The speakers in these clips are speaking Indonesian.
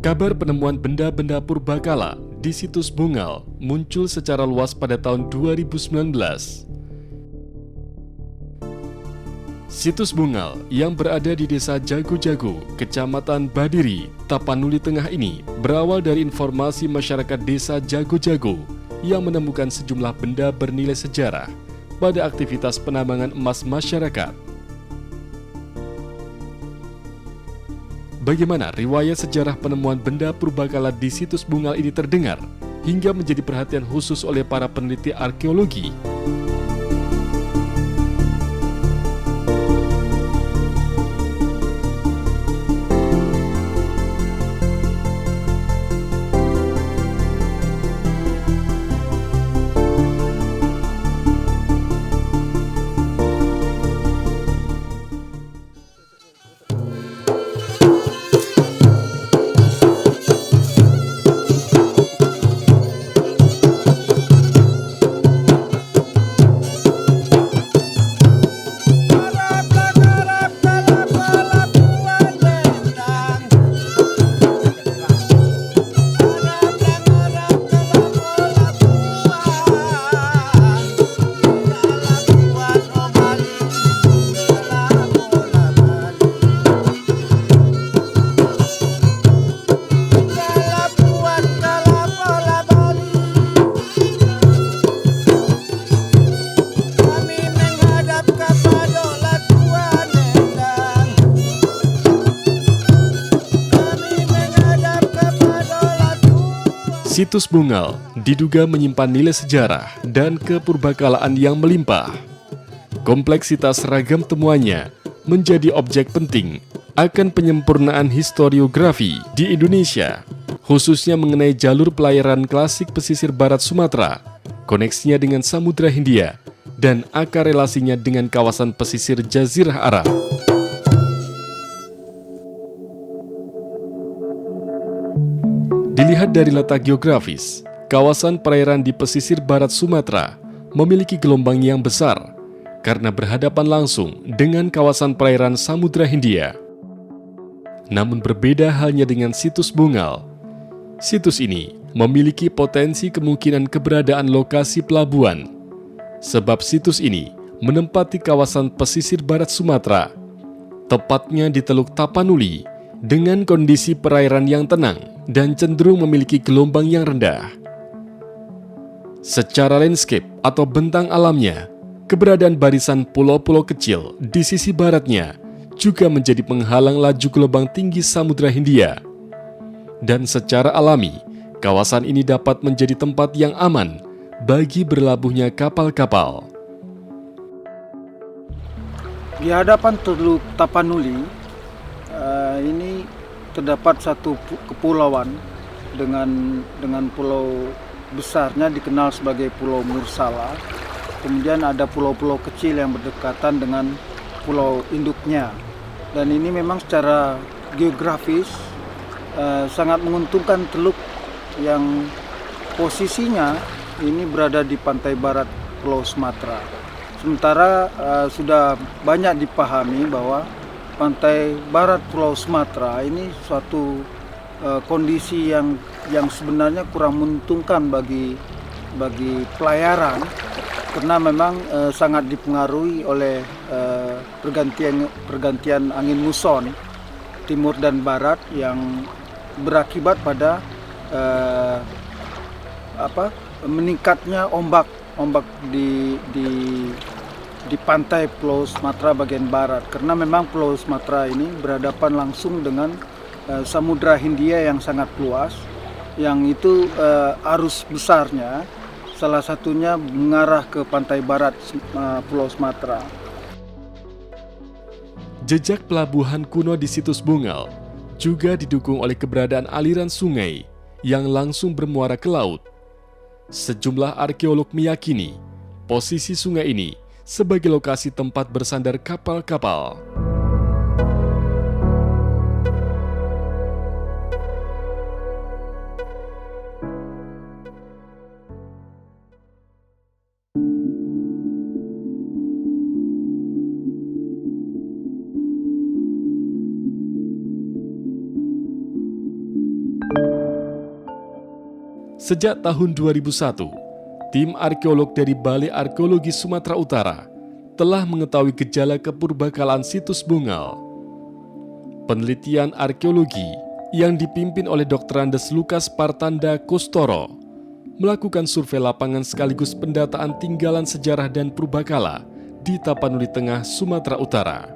Kabar penemuan benda-benda purbakala di situs Bungal muncul secara luas pada tahun 2019. Situs Bungal yang berada di Desa Jago-Jago, Kecamatan Badiri, Tapanuli Tengah ini berawal dari informasi masyarakat Desa Jago-Jago yang menemukan sejumlah benda bernilai sejarah pada aktivitas penambangan emas masyarakat. Bagaimana riwayat sejarah penemuan benda purbakala di situs Bungal ini terdengar hingga menjadi perhatian khusus oleh para peneliti arkeologi? Situs Bungal diduga menyimpan nilai sejarah dan kepurbakalaan yang melimpah. Kompleksitas ragam temuannya menjadi objek penting akan penyempurnaan historiografi di Indonesia, khususnya mengenai jalur pelayaran klasik pesisir barat Sumatera, koneksinya dengan Samudra Hindia, dan akar relasinya dengan kawasan pesisir Jazirah Arab. Dilihat dari letak geografis, kawasan perairan di pesisir barat Sumatera memiliki gelombang yang besar karena berhadapan langsung dengan kawasan perairan Samudra Hindia. Namun berbeda halnya dengan situs Bungal. Situs ini memiliki potensi kemungkinan keberadaan lokasi pelabuhan, sebab situs ini menempati kawasan pesisir barat Sumatera, tepatnya di Teluk Tapanuli, dengan kondisi perairan yang tenang dan cenderung memiliki gelombang yang rendah. Secara landscape atau bentang alamnya, keberadaan barisan pulau-pulau kecil di sisi baratnya juga menjadi penghalang laju gelombang tinggi Samudra Hindia. Dan secara alami, kawasan ini dapat menjadi tempat yang aman bagi berlabuhnya kapal-kapal. Di hadapan Teluk Tapanuli, ini terdapat satu kepulauan dengan pulau besarnya dikenal sebagai Pulau Mursala. Kemudian ada pulau-pulau kecil yang berdekatan dengan pulau induknya. Dan ini memang secara geografis sangat menguntungkan Teluk yang posisinya ini berada di pantai barat Pulau Sumatera. Sementara sudah banyak dipahami bahwa pantai barat Pulau Sumatera ini suatu kondisi yang sebenarnya kurang menguntungkan bagi pelayaran, karena memang sangat dipengaruhi oleh pergantian angin muson timur dan barat yang berakibat pada meningkatnya ombak di pantai Pulau Sumatera bagian barat, karena memang Pulau Sumatera ini berhadapan langsung dengan Samudra Hindia yang sangat luas, yang itu arus besarnya salah satunya mengarah ke pantai barat Pulau Sumatera. Jejak pelabuhan kuno di situs Bungal juga didukung oleh keberadaan aliran sungai yang langsung bermuara ke laut. Sejumlah arkeolog meyakini posisi sungai ini sebagai lokasi tempat bersandar kapal-kapal. Sejak tahun 2001, tim arkeolog dari Balai Arkeologi Sumatera Utara telah mengetahui gejala kepurbakalaan situs Bungal. Penelitian arkeologi yang dipimpin oleh Dr. Andes Lukas Partanda Kostoro melakukan survei lapangan sekaligus pendataan tinggalan sejarah dan purbakala di Tapanuli Tengah, Sumatera Utara.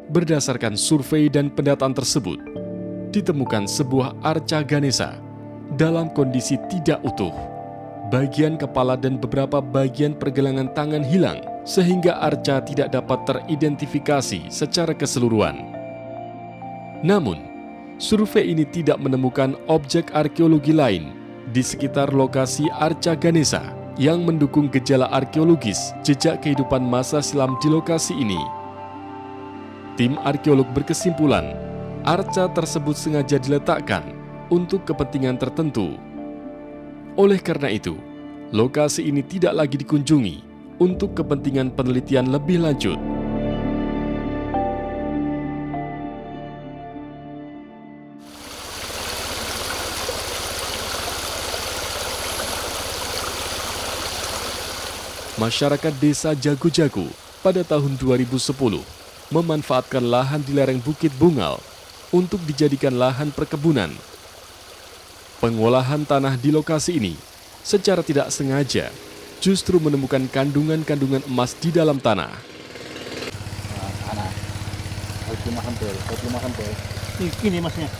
Berdasarkan survei dan pendataan tersebut, ditemukan sebuah arca Ganesha dalam kondisi tidak utuh. Bagian kepala dan beberapa bagian pergelangan tangan hilang, sehingga arca tidak dapat teridentifikasi secara keseluruhan. Namun, survei ini tidak menemukan objek arkeologi lain di sekitar lokasi arca Ganesha yang mendukung gejala arkeologis jejak kehidupan masa silam di lokasi ini. Tim arkeolog berkesimpulan, arca tersebut sengaja diletakkan untuk kepentingan tertentu. Oleh karena itu, lokasi ini tidak lagi dikunjungi untuk kepentingan penelitian lebih lanjut. Masyarakat desa Jago-Jago pada tahun 2010 memanfaatkan lahan di lereng Bukit Bungal untuk dijadikan lahan perkebunan. Pengolahan tanah di lokasi ini secara tidak sengaja justru menemukan kandungan-kandungan emas di dalam tanah. Ini masnya.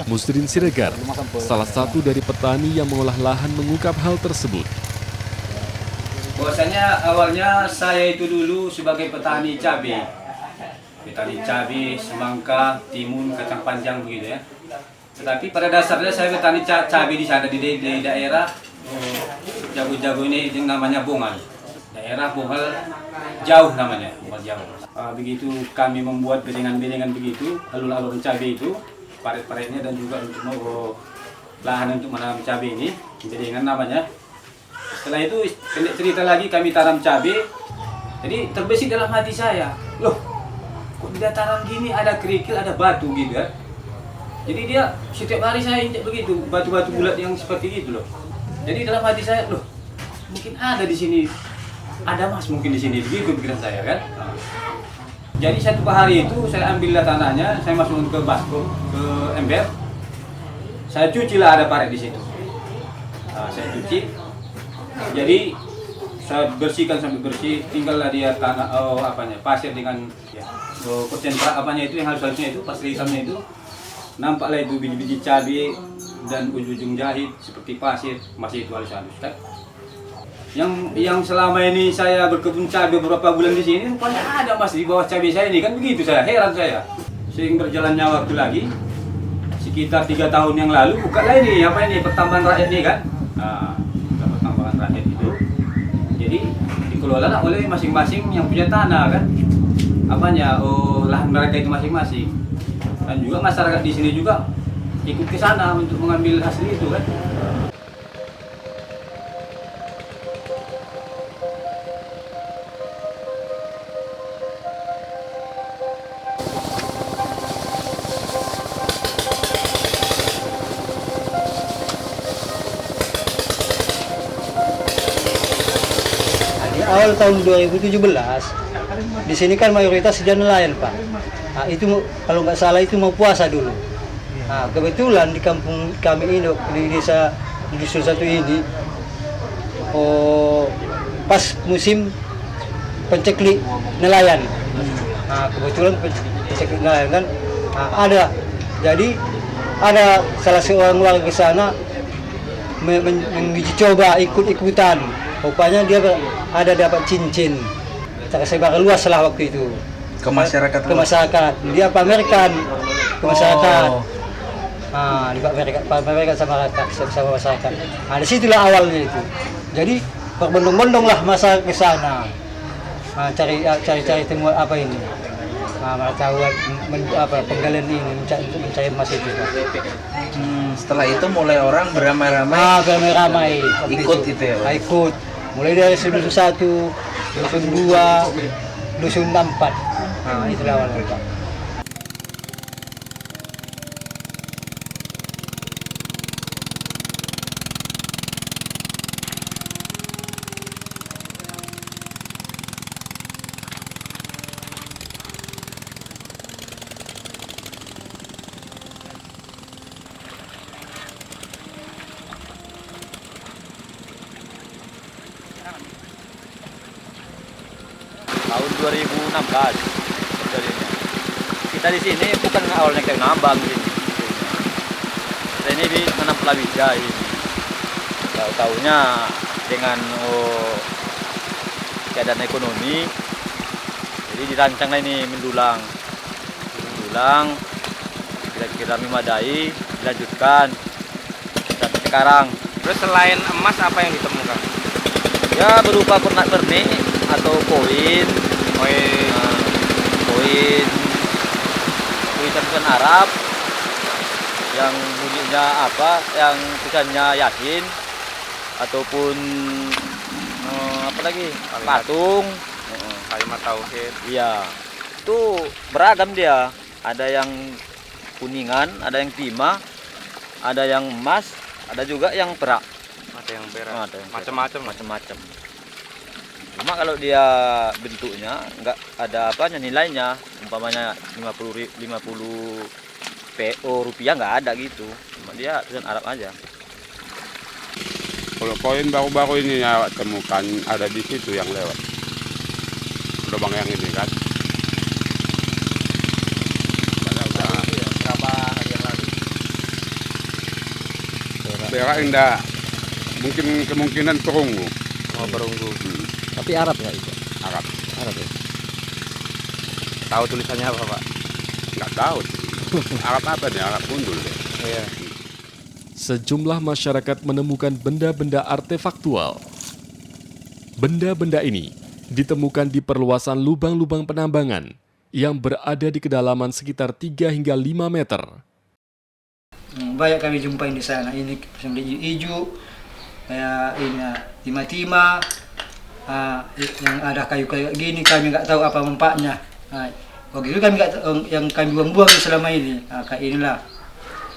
Musrin Siregar, salah satu dari petani yang mengolah lahan, mengungkap hal tersebut. Bahwasanya awalnya saya itu dulu sebagai petani cabai. Petani cabai, semangka, timun, kacang panjang begitu ya. Tetapi pada dasarnya saya petani cabai di sana di daerah Jago-Jago ini yang namanya Bungal. Daerah Bungal jauh namanya, Bungal jauh. Begitu kami membuat bedengan-bedengan begitu, alur-alur cabai itu, paret-paretnya dan juga untuk lahan untuk menanam cabai ini, bedengan namanya. Setelah itu pendek cerita lagi kami tanam cabai. Jadi terbesit dalam hati saya, loh, kok di dataran gini ada kerikil, ada batu gitu ya. Jadi dia setiap hari saya injak begitu, batu-batu bulat yang seperti itu loh. Jadi dalam hati saya, loh, mungkin ada di sini, ada emas mungkin di sini, begitu pikiran saya kan. Jadi satu hari itu saya ambillah tanahnya, saya masukin ke baskom, ke ember, saya cuci lah, ada paret di situ. Saya cuci, jadi saya bersihkan sampai bersih, tinggallah dia tanah, pasir dengan konsentrat itu yang harusnya itu pasir hitamnya itu. Nampaklah itu biji-biji cabai dan ujung-ujung jahit seperti pasir, masih itu halus-halus kan. Yang selama ini saya berkebun cabai beberapa bulan di sini, rupanya ada emas di bawah cabai saya ini kan, begitu saya heran saya. Sehingga berjalannya waktu lagi, sekitar 3 tahun yang lalu, bukanlah ini pertambangan rakyat ini kan. Pertambangan rakyat itu, jadi dikelola oleh masing-masing yang punya tanah kan. Lahan mereka itu masing-masing. Dan juga masyarakat di sini juga ikut ke sana untuk mengambil hasil itu kan. Di awal tahun 2017, di sini kan mayoritas dia nelayan, Pak. Nah, itu kalau nggak salah itu mau puasa dulu. Nah, kebetulan di kampung kami ini, di desa di dusun satu ini, pas musim penceklik nelayan. Nah, kebetulan penceklik nelayan kan ada. Jadi ada salah seorang warga ke sana menguji coba ikut-ikutan. Rupanya dia ada dapat cincin. Tersebar luas lah waktu itu. Ke masyarakat, dia pamerkan ke masyarakat. Pamerkan sama masyarakat. Nah, disitulah awalnya itu. Jadi berbondong-bondong lah masa ke sana, cari temu apa ini, penggalian ini, mencari emas itu. Setelah itu mulai orang beramai-ramai, ikut itu ya. Ikut, mulai dari dusun 1, dusun 2, dusun 4. Nah, itulah awalnya, Pak. 2016 terjadinya. Kita di sini bukan awalnya kayak nambang di sini. Kita ini di tanam palawija ini. Tahu-taunya dengan keadaan ekonomi, jadi dirancanglah ini mendulang, kira-kira memadai, dilanjutkan sampai sekarang. Terus selain emas apa yang ditemukan? Ya berupa pernak-pernik atau koin tulisan Arab yang bunyinya apa, yang tulisannya Yasin, ataupun apa lagi, patung, Kalimat tauhid. iya itu beragam dia, ada yang kuningan, ada yang timah, ada yang emas, ada juga yang perak. Ada yang perak. Ada yang Macam-macam. Cuma kalau dia bentuknya nggak ada apanya, nilainya umpamanya 50 PO rupiah nggak ada gitu, cuma dia tulisan Arab aja. Kalau koin baru-baru ini ya temukan ada di situ yang lewat lubang yang ini kan. Berapa hari yang lalu? Perak enggak, mungkin kemungkinan perunggu. Oh, perunggu. Tapi Arab nggak itu? Arab. Arab ya. Tahu tulisannya apa, Pak? Nggak tahu. Arab apa nih? Arab gundul deh. Iya. Sejumlah masyarakat menemukan benda-benda artefaktual. Benda-benda ini ditemukan di perluasan lubang-lubang penambangan yang berada di kedalaman sekitar 3 hingga 5 meter. Banyak kami jumpain di sana. Ini yang hijau, kayak ini timah-timah, yang ada kayu-kayu gini, kami nggak tahu apa manfaatnya. Begitu kami nggak tahu, yang kami buang-buang selama ini. Kayak inilah,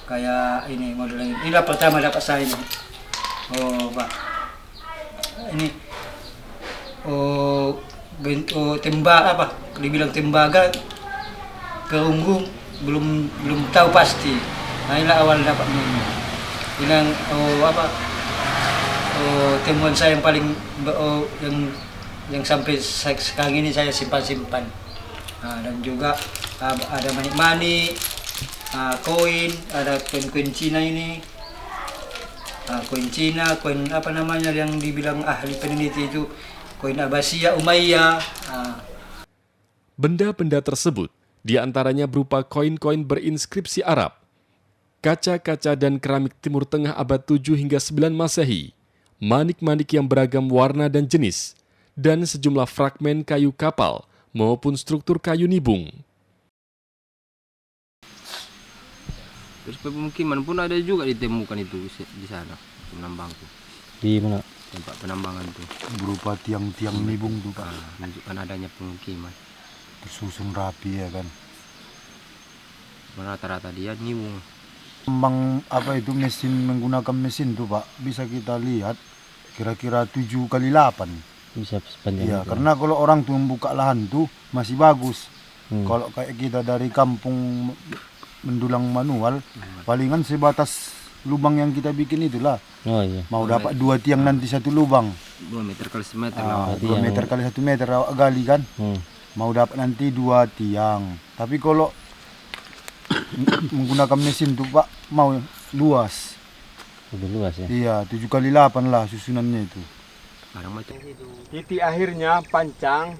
kayak ini model ini. Inilah pertama dapat saya ini. Oh, Pak. Ini tembak apa? Dibilang tembaga, perunggu, belum tahu pasti. Nah, inilah awal dapat ini. Bilang temuan saya yang paling yang sampai sekarang ini saya simpan. Dan juga ada manik-manik, koin, ada koin Cina ini. Koin Cina, koin apa namanya yang dibilang ahli peneliti itu, koin Abbasiyah Umayyah. Benda-benda tersebut diantaranya berupa koin-koin berinskripsi Arab, kaca-kaca dan keramik Timur Tengah abad 7 hingga 9 Masehi, manik-manik yang beragam warna dan jenis, dan sejumlah fragmen kayu kapal maupun struktur kayu nibung. Terus pemukiman pun ada juga ditemukan itu di sana, penambang tuh. Di mana? Tempat penambangan tuh. Berupa tiang-tiang nibung tuh, Pak. Menunjukkan adanya pemukiman. Tersusun rapi ya kan. Rata-rata dia nibung. Tambang apa itu menggunakan mesin tuh, Pak. Bisa kita lihat kira-kira 7 kali 8. Bisa sepanjang Iya, itu. karena kalau orang tuh membuka lahan tuh masih bagus. Kalau kayak kita dari kampung mendulang manual, palingan sebatas lubang yang kita bikin itulah. Oh iya. Mau dapat 2 tiang nanti 1 lubang. 2 meter kali 1 meter. 2 meter kali 1 meter awak gali kan. Mau dapat nanti 2 tiang. Tapi kalau menggunakan mesin tuh, Pak, mau luas. Lebih luas ya. Iya, 7 kali 8 lah susunannya itu. Titik akhirnya Pancang,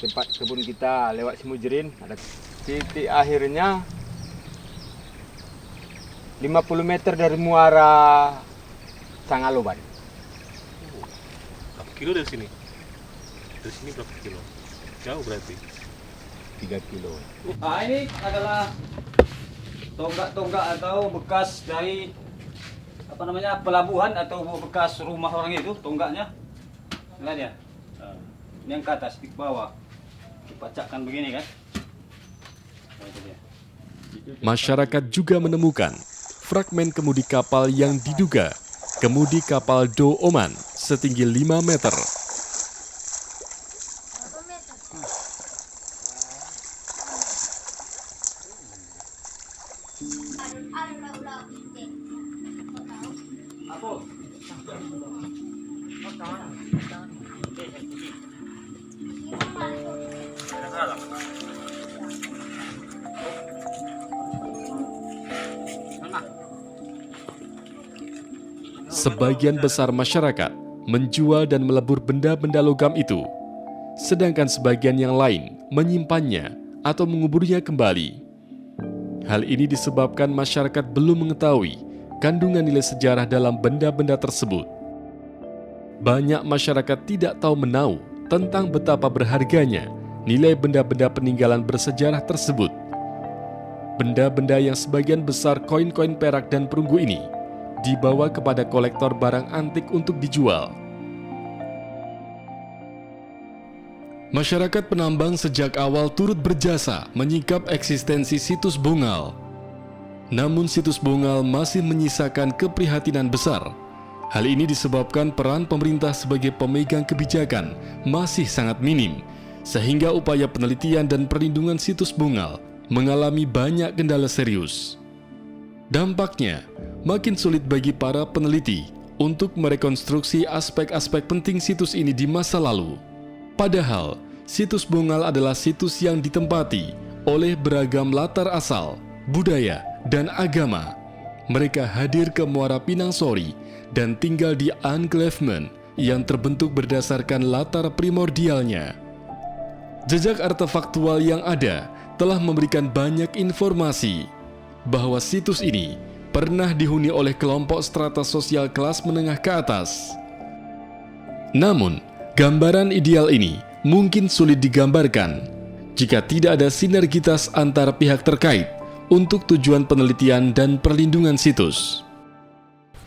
tempat kebun kita lewat Simujrin. Ada titik akhirnya 50 meter dari muara Sangaloban. Berapa kilo dari sini? Dari sini berapa kilo? Jauh berarti? 3 kilo. Ini adalah tonggak-tonggak atau bekas dari apa namanya, pelabuhan atau bekas rumah orang itu, tonggaknya. Lihat ya. Ini yang ke atas, di bawah. Dipacakkan begini kan. Nah, itu dia. Masyarakat juga menemukan fragmen kemudi kapal yang diduga kemudi kapal Do Oman setinggi 5 meter. sebagian besar masyarakat menjual dan melebur benda-benda logam itu, sedangkan sebagian yang lain menyimpannya atau menguburnya kembali. Hal ini disebabkan masyarakat belum mengetahui kandungan nilai sejarah dalam benda-benda tersebut. Banyak masyarakat tidak tahu menau tentang betapa berharganya nilai benda-benda peninggalan bersejarah tersebut. Benda-benda yang sebagian besar koin-koin perak dan perunggu ini dibawa kepada kolektor barang antik untuk dijual. Masyarakat penambang sejak awal turut berjasa menyingkap eksistensi situs Bungal. Namun situs Bungal masih menyisakan keprihatinan besar. Hal ini disebabkan peran pemerintah sebagai pemegang kebijakan masih sangat minim, sehingga upaya penelitian dan perlindungan situs Bungal mengalami banyak kendala serius. Dampaknya, makin sulit bagi para peneliti untuk merekonstruksi aspek-aspek penting situs ini di masa lalu. Padahal, situs Bungal adalah situs yang ditempati oleh beragam latar asal, budaya, dan agama. Mereka hadir ke Muara Pinang Sori dan tinggal di enclavement yang terbentuk berdasarkan latar primordialnya. Jejak artefaktual yang ada telah memberikan banyak informasi bahwa situs ini pernah dihuni oleh kelompok strata sosial kelas menengah ke atas. Namun, gambaran ideal ini mungkin sulit digambarkan jika tidak ada sinergitas antara pihak terkait untuk tujuan penelitian dan perlindungan situs.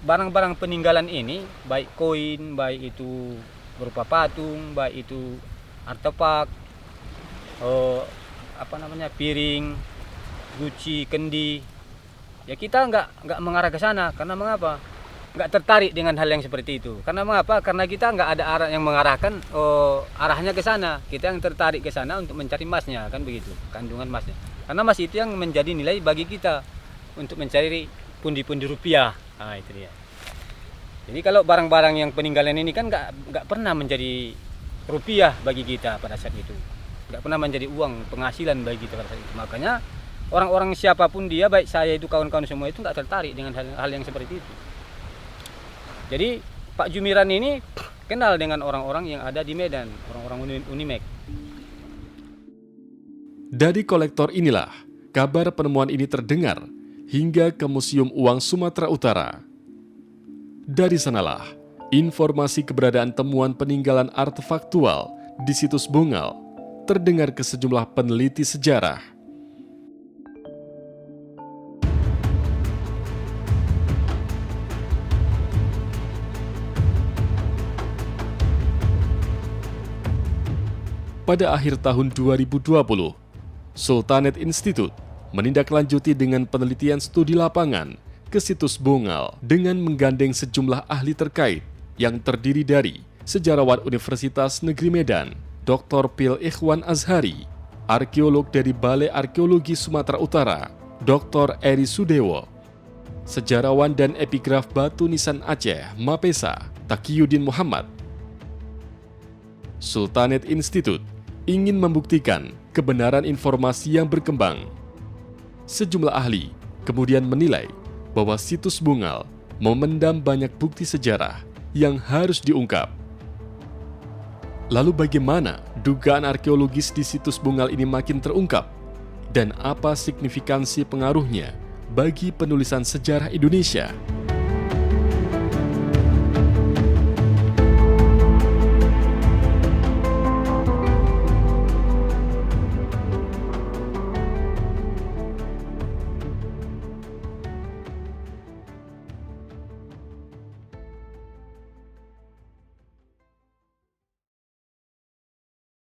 Barang-barang peninggalan ini, baik koin, baik itu berupa patung, baik itu artefak, piring, guci, kendi, ya kita nggak mengarah ke sana. Karena mengapa? Nggak tertarik dengan hal yang seperti itu. Karena mengapa? Karena kita nggak ada arah yang mengarahkan arahnya ke sana. Kita yang tertarik ke sana untuk mencari emasnya, kan begitu, kandungan emasnya. Karena emas itu yang menjadi nilai bagi kita untuk mencari pundi-pundi rupiah. Nah, itu dia. Jadi kalau barang-barang yang peninggalan ini kan nggak pernah menjadi rupiah bagi kita pada saat itu. Nggak pernah menjadi uang penghasilan bagi kita pada saat itu. Makanya orang-orang siapapun dia, baik saya itu kawan-kawan semua itu nggak tertarik dengan hal yang seperti itu. Jadi Pak Jumiran ini kenal dengan orang-orang yang ada di Medan, orang-orang Unimek. Dari kolektor inilah kabar penemuan ini terdengar hingga ke Museum Uang Sumatera Utara. Dari sanalah informasi keberadaan temuan peninggalan artefaktual di situs Bungal terdengar ke sejumlah peneliti sejarah. Pada akhir tahun 2020, Sultanate Institute menindaklanjuti dengan penelitian studi lapangan ke situs Bungal dengan menggandeng sejumlah ahli terkait yang terdiri dari sejarawan Universitas Negeri Medan, Dr. Pil Ikhwan Azhari, arkeolog dari Balai Arkeologi Sumatera Utara, Dr. Eri Sudewo, sejarawan dan epigraf Batu Nisan Aceh, Mapesa, Taqiyuddin Muhammad. Sultanate Institute ingin membuktikan kebenaran informasi yang berkembang. Sejumlah ahli kemudian menilai bahwa situs Bungal memendam banyak bukti sejarah yang harus diungkap. Lalu bagaimana dugaan arkeologis di situs Bungal ini makin terungkap? Dan apa signifikansi pengaruhnya bagi penulisan sejarah Indonesia?